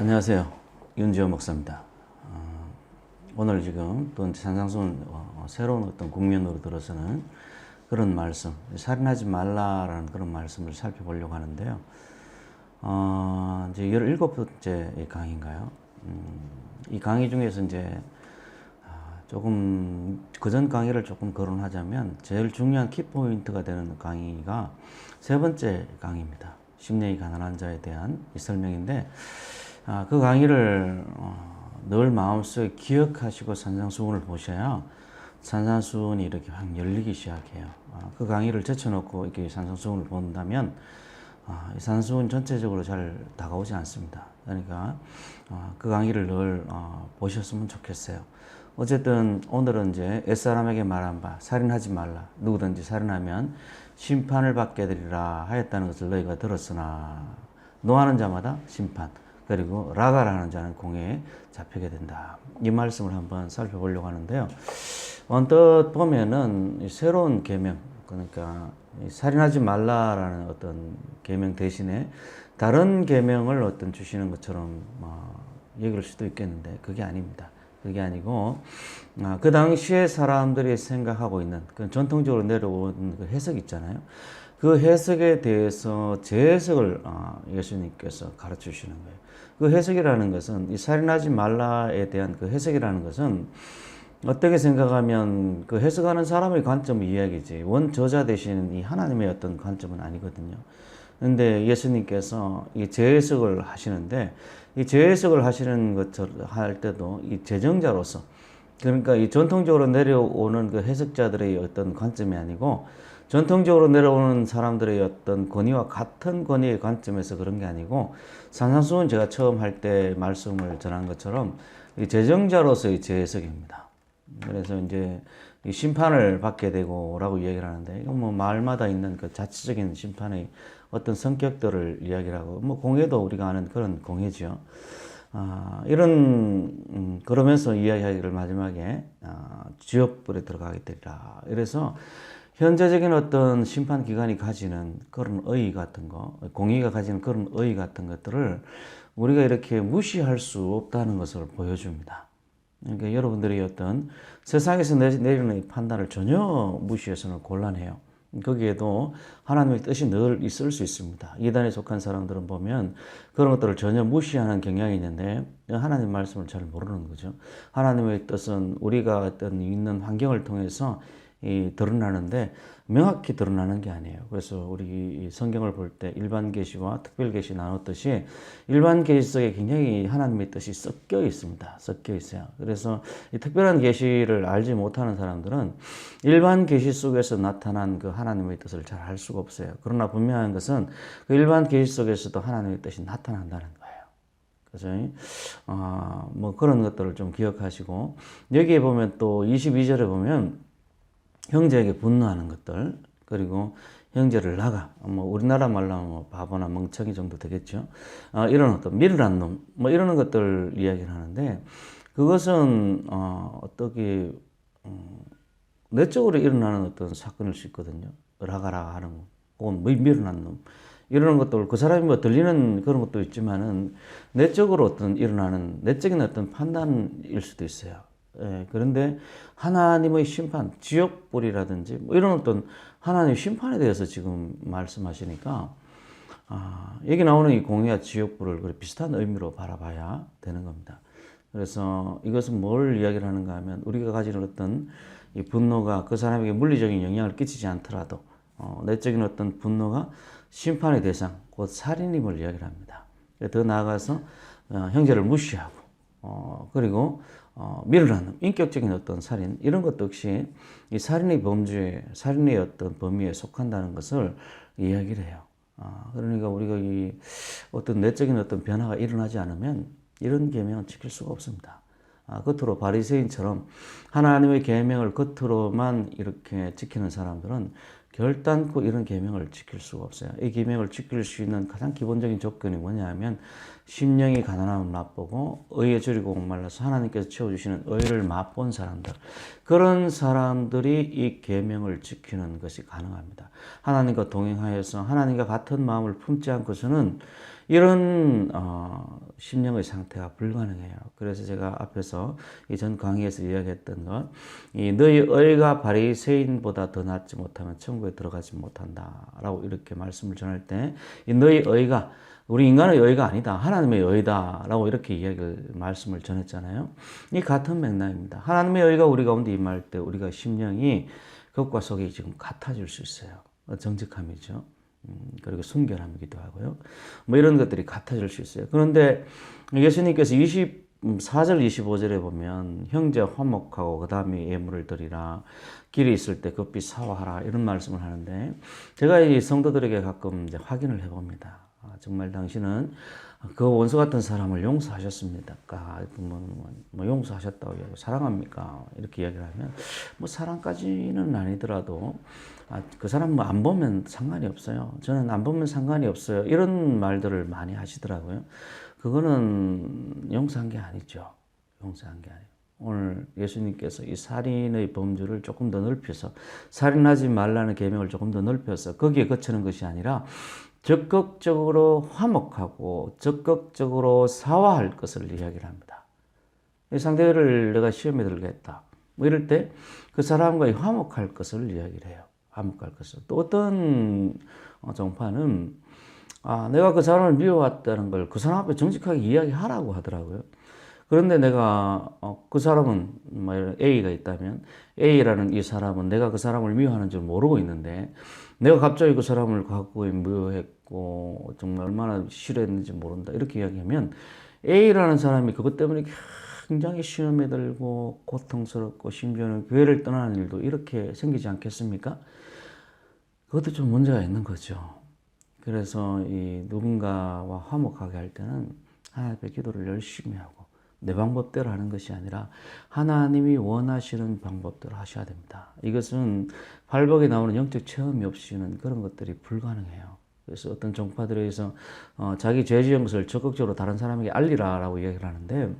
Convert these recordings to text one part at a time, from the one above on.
안녕하세요. 윤지호 목사입니다. 오늘 지금 또 산상수훈 새로운 어떤 국면으로 들어서는 그런 말씀, 살인하지 말라라는 그런 말씀을 살펴보려고 하는데요. 이제 17번째 강의인가요? 이 강의 중에서 이제 조금 그전 강의를 조금 거론하자면 제일 중요한 키포인트가 되는 강의가 세 번째 강의입니다. 심령이 가난한 자에 대한 이 설명인데, 그 강의를 늘 마음속에 기억하시고 산상수훈을 보셔야 산상수훈이 이렇게 확 열리기 시작해요. 그 강의를 제쳐놓고 이렇게 산상수훈을 본다면 이 산상수훈 전체적으로 잘 다가오지 않습니다. 그러니까 그 강의를 늘 보셨으면 좋겠어요. 어쨌든 오늘은 이제 옛사람에게 말한 바 살인하지 말라. 누구든지 살인하면 심판을 받게 되리라 하였다는 것을 너희가 들었으나 노하는 자마다 심판, 그리고 라가라는 자는 공회에 잡히게 된다. 이 말씀을 한번 살펴보려고 하는데요. 언뜻 보면은 새로운 계명, 그러니까 살인하지 말라라는 어떤 계명 대신에 다른 계명을 어떤 주시는 것처럼 얘기할 수도 있겠는데 그게 아닙니다. 그게 아니고 그 당시에 사람들이 생각하고 있는 그 전통적으로 내려온 그 해석 있잖아요. 그 해석에 대해서 재해석을 예수님께서 가르쳐 주시는 거예요. 그 해석이라는 것은 이 살인하지 말라에 대한 그 해석이라는 것은 어떻게 생각하면 그 해석하는 사람의 관점 이야기지 원 저자 되시는 이 하나님의 어떤 관점은 아니거든요. 그런데 예수님께서 이 재해석을 하시는데 이 재해석을 하시는 것처럼 할 때도 이 제정자로서, 그러니까 이 전통적으로 내려오는 그 해석자들의 어떤 관점이 아니고 전통적으로 내려오는 사람들의 어떤 권위와 같은 권위의 관점에서 그런 게 아니고, 산상수훈 제가 처음 할 때 말씀을 전한 것처럼 이 제정자로서의 재해석입니다. 그래서 이제 이 심판을 받게 되고라고 이야기를 하는데, 이건 뭐 마을마다 있는 그 자체적인 심판의 어떤 성격들을 이야기를 하고, 뭐 공회도 우리가 아는 그런 공회죠. 그러면서 이야기하기를 마지막에 지옥불에 들어가게 되리라. 이래서 현재적인 어떤 심판 기관이 가지는 그런 의의 같은 거, 공의가 가지는 그런 의의 같은 것들을 우리가 이렇게 무시할 수 없다는 것을 보여줍니다. 그러니까 여러분들이 어떤 세상에서 내리는 판단을 전혀 무시해서는 곤란해요. 거기에도 하나님의 뜻이 늘 있을 수 있습니다. 이단에 속한 사람들은 보면 그런 것들을 전혀 무시하는 경향이 있는데 하나님 말씀을 잘 모르는 거죠. 하나님의 뜻은 우리가 어떤 있는 환경을 통해서 드러나는데 명확히 드러나는 게 아니에요. 그래서 우리 성경을 볼 때 일반 계시와 특별 계시 나눴듯이 일반 계시 속에 굉장히 하나님의 뜻이 섞여 있습니다. 섞여 있어요. 그래서 이 특별한 계시를 알지 못하는 사람들은 일반 계시 속에서 나타난 그 하나님의 뜻을 잘 알 수가 없어요. 그러나 분명한 것은 그 일반 계시 속에서도 하나님의 뜻이 나타난다는 거예요. 그래서 뭐 그런 것들을 좀 기억하시고, 여기에 보면 또 22절에 보면 형제에게 분노하는 것들, 그리고 형제를 나가, 뭐 우리나라 말로 하면 뭐 바보나 멍청이 정도 되겠죠. 이런 어떤 밀으란 놈, 뭐 이런 것들 이야기를 하는데, 그것은 어떻게 내적으로 일어나는 어떤 사건일 수 있거든요. 라가라 하는 거, 혹은 밀어난 놈, 이런 것들, 그 사람이 뭐 들리는 그런 것도 있지만은 내적으로 어떤 일어나는 내적인 어떤 판단일 수도 있어요. 예, 그런데 하나님의 심판, 지옥불이라든지 뭐 이런 어떤 하나님의 심판에 대해서 지금 말씀하시니까 여기 나오는 이 공의와 지옥불을 비슷한 의미로 바라봐야 되는 겁니다. 그래서 이것은 뭘 이야기를 하는가 하면, 우리가 가지는 어떤 이 분노가 그 사람에게 물리적인 영향을 끼치지 않더라도 내적인 어떤 분노가 심판의 대상, 곧 살인임을 이야기를 합니다. 더 나아가서 형제를 무시하고 그리고 밀어넣는 인격적인 어떤 살인, 이런 것도 역시 이 살인의 범죄, 살인의 어떤 범위에 속한다는 것을 이야기를 해요. 그러니까 우리가 이 어떤 내적인 어떤 변화가 일어나지 않으면 이런 계명은 지킬 수가 없습니다. 겉으로 바리새인처럼 하나님의 계명을 겉으로만 이렇게 지키는 사람들은 결단코 이런 계명을 지킬 수가 없어요. 이 계명을 지킬 수 있는 가장 기본적인 조건이 뭐냐면 심령이 가난함을 맛보고 의에 줄이고 목말라서 하나님께서 채워주시는 의를 맛본 사람들, 그런 사람들이 이 계명을 지키는 것이 가능합니다. 하나님과 동행하여서 하나님과 같은 마음을 품지 않고서는 이런 심령의 상태가 불가능해요. 그래서 제가 앞에서 이 전 강의에서 이야기했던 것, 이 너희 의가 바리새인보다 더 낫지 못하면 천국에 들어가지 못한다라고 이렇게 말씀을 전할 때, 이 너희 의가 우리 인간의 의가 아니다, 하나님의 의다라고 이렇게 말씀을 전했잖아요. 이 같은 맥락입니다. 하나님의 의가 우리 가운데 임할 때 우리가 심령이 겉과 속이 지금 같아질 수 있어요. 정직함이죠. 그리고 순결함이기도 하고요. 뭐 이런 것들이 같아질 수 있어요. 그런데 예수님께서 24절 25절에 보면 형제 화목하고 그 다음에 예물을 드리라, 길이 있을 때 급히 사와하라, 이런 말씀을 하는데, 제가 이 성도들에게 가끔 이제 확인을 해봅니다. 정말 당신은 그 원수 같은 사람을 용서하셨습니까? 뭐 용서하셨다고 이야기, 사랑합니까? 이렇게 이야기를 하면, 뭐 사랑까지는 아니더라도 그 사람 뭐 안 보면 상관이 없어요. 저는 안 보면 상관이 없어요. 이런 말들을 많이 하시더라고요. 그거는 용서한 게 아니죠. 용서한 게 아니에요. 오늘 예수님께서 이 살인의 범주를 조금 더 넓혀서, 살인하지 말라는 계명을 조금 더 넓혀서 거기에 그치는 것이 아니라 적극적으로 화목하고 적극적으로 사화할 것을 이야기를 합니다. 상대를 내가 시험에 들겠다, 뭐 이럴 때 그 사람과 화목할 것을 이야기를 해요. 화목할 것을. 또 어떤 정파는 내가 그 사람을 미워왔다는 걸 그 사람 앞에 정직하게 이야기하라고 하더라고요. 그런데 내가 그 사람은 A가 있다면 A라는 이 사람은 내가 그 사람을 미워하는 줄 모르고 있는데, 내가 갑자기 그 사람을 갖고 미워했고 정말 얼마나 싫어했는지 모른다, 이렇게 이야기하면 A라는 사람이 그것 때문에 굉장히 시험에 들고 고통스럽고 심지어는 교회를 떠나는 일도 이렇게 생기지 않겠습니까? 그것도 좀 문제가 있는 거죠. 그래서 이 누군가와 화목하게 할 때는 하나님 앞에 기도를 열심히 하고 내 방법대로 하는 것이 아니라 하나님이 원하시는 방법대로 하셔야 됩니다. 이것은 팔복에 나오는 영적 체험이 없이는 그런 것들이 불가능해요. 그래서 어떤 종파들에 의해서 자기 죄 지은 것을 적극적으로 다른 사람에게 알리라라고 이야기를 하는데,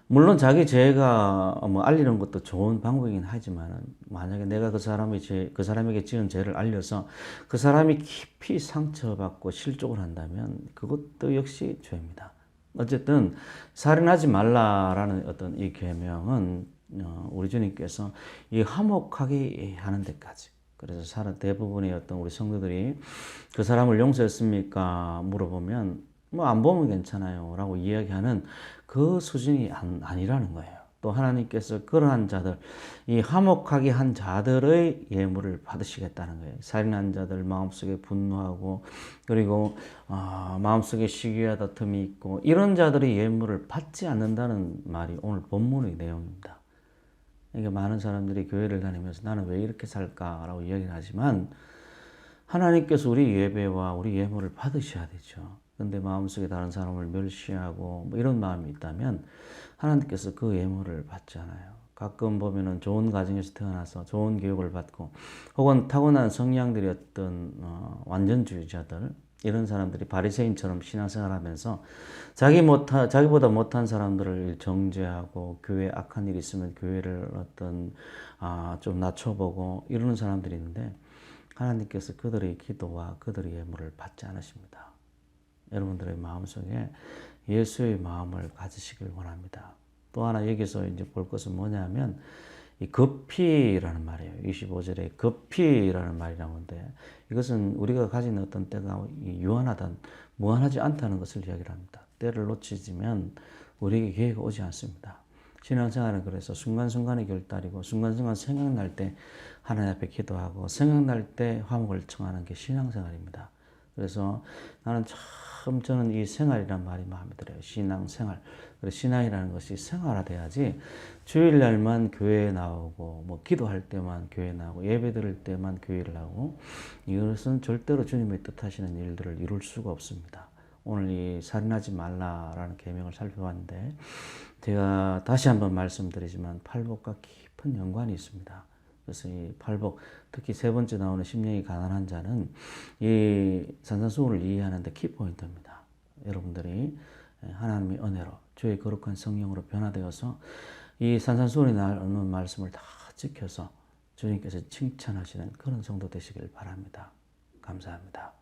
물론 자기 죄가 알리는 것도 좋은 방법이긴 하지만, 만약에 내가 그 사람에게 지은 죄를 알려서 그 사람이 깊이 상처받고 실족을 한다면 그것도 역시 죄입니다. 어쨌든 살인하지 말라라는 어떤 이 계명은 우리 주님께서 이 화목하게 하는 데까지. 그래서 대부분의 어떤 우리 성도들이 그 사람을 용서했습니까? 물어보면 뭐 안 보면 괜찮아요 라고 이야기하는 그 수준이 아니라는 거예요. 또 하나님께서 그러한 자들, 이 화목하게 한 자들의 예물을 받으시겠다는 거예요. 살인한 자들, 마음속에 분노하고 그리고 마음속에 시기와 다툼이 있고 이런 자들의 예물을 받지 않는다는 말이 오늘 본문의 내용입니다. 그러니까 많은 사람들이 교회를 다니면서 나는 왜 이렇게 살까라고 이야기를 하지만, 하나님께서 우리 예배와 우리 예물을 받으셔야 되죠. 근데 마음속에 다른 사람을 멸시하고 뭐 이런 마음이 있다면 하나님께서 그 예물을 받지 않아요. 가끔 보면은 좋은 가정에서 태어나서 좋은 교육을 받고 혹은 타고난 성향들이었던 완전주의자들, 이런 사람들이 바리새인처럼 신앙생활하면서 자기보다 못한 사람들을 정죄하고 교회에 악한 일이 있으면 교회를 좀 낮춰보고 이러는 사람들이 있는데, 하나님께서 그들의 기도와 그들의 예물을 받지 않으십니다. 여러분들의 마음속에 예수의 마음을 가지시길 원합니다. 또 하나 여기서 이제 볼 것은 뭐냐면, 이 급히라는 말이에요. 25절에 급히라는 말이 나오는데, 이것은 우리가 가진 어떤 때가 무한하지 않다는 것을 이야기를 합니다. 때를 놓치면 우리에게 기회가 오지 않습니다. 신앙생활은 그래서 순간순간의 결단이고, 순간순간 생각날 때 하나님 앞에 기도하고 생각날 때 화목을 청하는 게 신앙생활입니다. 그래서 저는 이 생활이란 말이 마음에 들어요. 신앙생활. 신앙이라는 것이 생활화돼야지 주일날만 교회에 나오고 뭐 기도할 때만 교회에 나오고 예배 드릴 때만 교회를 하고, 이것은 절대로 주님의 뜻하시는 일들을 이룰 수가 없습니다. 오늘 이 살인하지 말라라는 계명을 살펴봤는데, 제가 다시 한번 말씀드리지만 팔복과 깊은 연관이 있습니다. 그래서 이 팔복, 특히 세 번째 나오는 심령이 가난한 자는 이 산산수훈을 이해하는 데 키포인트입니다. 여러분들이 하나님의 은혜로 주의 거룩한 성령으로 변화되어서 이 산산수훈이 나오는 말씀을 다 지켜서 주님께서 칭찬하시는 그런 성도 되시길 바랍니다. 감사합니다.